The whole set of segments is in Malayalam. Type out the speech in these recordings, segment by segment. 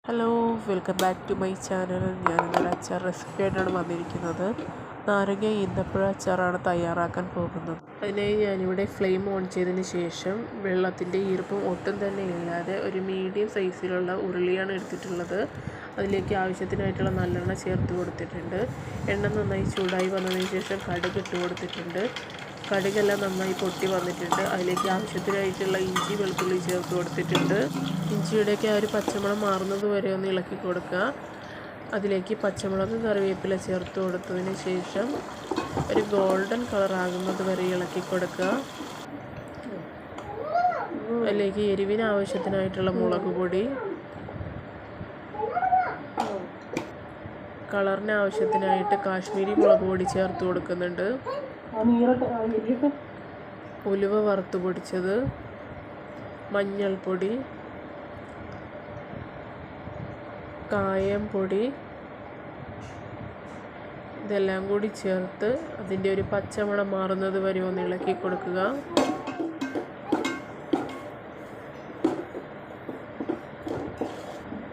Hello, welcome back to my channel. ഞാനിന്നൊരു അച്ചാർ റെസിപ്പി ആയിട്ടാണ് വന്നിരിക്കുന്നത്. നാരങ്ങ ഈന്തപ്പഴ അച്ചാറാണ് തയ്യാറാക്കാൻ പോകുന്നത്. അതിനായി ഞാനിവിടെ ഫ്ലെയിം ഓൺ ചെയ്തതിന് ശേഷം വെള്ളത്തിൻ്റെ ഈർപ്പം ഒട്ടും തന്നെ ഇല്ലാതെ ഒരു മീഡിയം സൈസിലുള്ള ഉരുളിയാണ് എടുത്തിട്ടുള്ളത്. അതിലേക്ക് ആവശ്യത്തിനായിട്ടുള്ള നല്ലെണ്ണ ചേർത്ത് കൊടുത്തിട്ടുണ്ട്. എണ്ണ നന്നായി ചൂടായി വന്നതിന് ശേഷം കടുക് ഇട്ട് കൊടുത്തിട്ടുണ്ട്. കടുകെല്ലാം നന്നായി പൊട്ടി വന്നിട്ടുണ്ട്. അതിലേക്ക് ആവശ്യത്തിനായിട്ടുള്ള ഇഞ്ചി വെളുത്തുള്ളി ചേർത്ത് കൊടുത്തിട്ടുണ്ട്. ഇഞ്ചിയുടെയൊക്കെ ആ ഒരു പച്ചമണം മാറുന്നത് വരെ ഒന്ന് ഇളക്കി കൊടുക്കുക. അതിലേക്ക് പച്ചമുളക് കറിവേപ്പില ചേർത്ത് കൊടുത്തതിന് ശേഷം ഒരു ഗോൾഡൻ കളർ ആകുന്നത് വരെ ഇളക്കി കൊടുക്കുക. അതിലേക്ക് എരിവിന് ആവശ്യത്തിനായിട്ടുള്ള മുളക് പൊടി, കളറിന് ആവശ്യത്തിനായിട്ട് കാശ്മീരി മുളക് പൊടി ചേർത്ത് കൊടുക്കുന്നുണ്ട്. ഉലുവ വറുത്ത് പൊടിച്ചത്, മഞ്ഞൾപ്പൊടി, കായം പൊടി, ഇതെല്ലാം കൂടി ചേർത്ത് അതിൻ്റെ ഒരു പച്ചമണം മാറുന്നത് വരെ ഒന്ന് ഇളക്കി കൊടുക്കുക.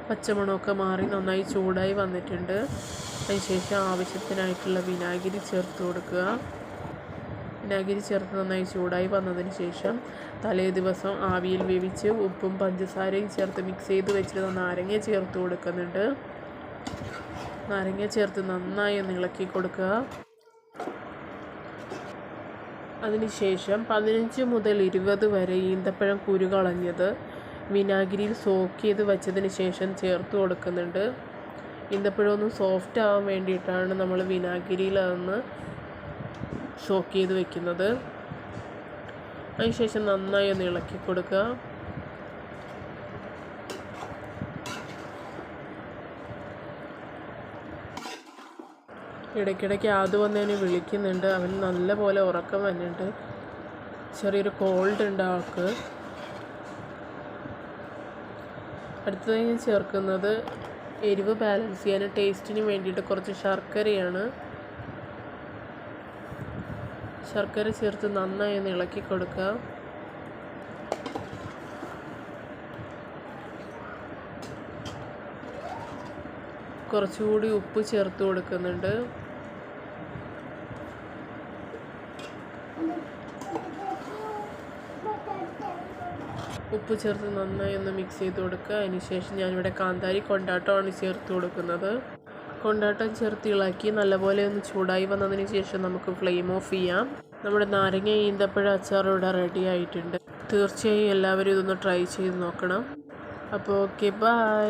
പച്ചമണമൊക്കെ മാറി നന്നായി ചൂടായി വന്നിട്ടുണ്ട്. അതിനുശേഷം ആവശ്യത്തിനായിട്ടുള്ള വിനാഗിരി ചേർത്ത് കൊടുക്കുക. വിനാഗിരി ചേർത്ത് നന്നായി ചൂടായി വന്നതിന് ശേഷം തലേ ദിവസം ആവിയിൽ വേവിച്ച് ഉപ്പും പഞ്ചസാരയും ചേർത്ത് മിക്സ് ചെയ്ത് വെച്ചിരുന്ന നാരങ്ങ ചേർത്ത് കൊടുക്കുന്നുണ്ട്. നാരങ്ങ ചേർത്ത് നന്നായി ഒന്ന് ഇളക്കി കൊടുക്കുക. അതിനുശേഷം 15 മുതൽ 20 വരെ ഈന്തപ്പഴം കുരു കളഞ്ഞത് വിനാഗിരിയിൽ സോക്ക് ചെയ്ത് വെച്ചതിന് ശേഷം ചേർത്ത് കൊടുക്കുന്നുണ്ട്. ഈന്തപ്പഴം ഒന്ന് സോഫ്റ്റ് ആവാൻ വേണ്ടിയിട്ടാണ് നമ്മൾ വിനാഗിരിയിൽ അതൊന്ന് സോക്ക് ചെയ്ത് വെക്കുന്നത്. അതിനുശേഷം നന്നായി ഒന്ന് ഇളക്കി കൊടുക്കുക. ഇടയ്ക്കിടയ്ക്ക് ആദ്യ വന്നതിനെ വിളിക്കുന്നുണ്ട്. അവൻ നല്ല പോലെ ഉറക്കം വരുന്നുണ്ട്. ചെറിയൊരു കോൾഡ് ഉണ്ട് ആൾക്ക്. അടുത്തതായി ഞാൻ ചേർക്കുന്നത് എരിവ് ബാലൻസ് ചെയ്യാൻ ടേസ്റ്റിന് വേണ്ടിയിട്ട് കുറച്ച് ശർക്കരയാണ്. ശർക്കര ചേർത്ത് നന്നായി ഒന്ന് ഇളക്കി കൊടുക്കുക. കുറച്ചുകൂടി ഉപ്പ് ചേർത്ത് കൊടുക്കുന്നുണ്ട്. ഉപ്പ് ചേർത്ത് നന്നായി ഒന്ന് മിക്സ് ചെയ്ത് കൊടുക്കുക. അതിനുശേഷം ഞാനിവിടെ കാന്താരി കൊണ്ടാട്ടമാണ് ചേർത്ത് കൊടുക്കുന്നത്. കൊണ്ടാട്ടം ചേർത്ത് ഇളക്കി നല്ലപോലെ ഒന്ന് ചൂടായി വന്നതിന് ശേഷം നമുക്ക് ഫ്ലെയിം ഓഫ് ചെയ്യാം. നമ്മുടെ നാരങ്ങ ഈന്തപ്പഴ അച്ചാർ ഇവിടെ റെഡി ആയിട്ടുണ്ട്. തീർച്ചയായും എല്ലാവരും ഇതൊന്ന് ട്രൈ ചെയ്ത് നോക്കണം. അപ്പോൾ ഓക്കെ, ബൈ.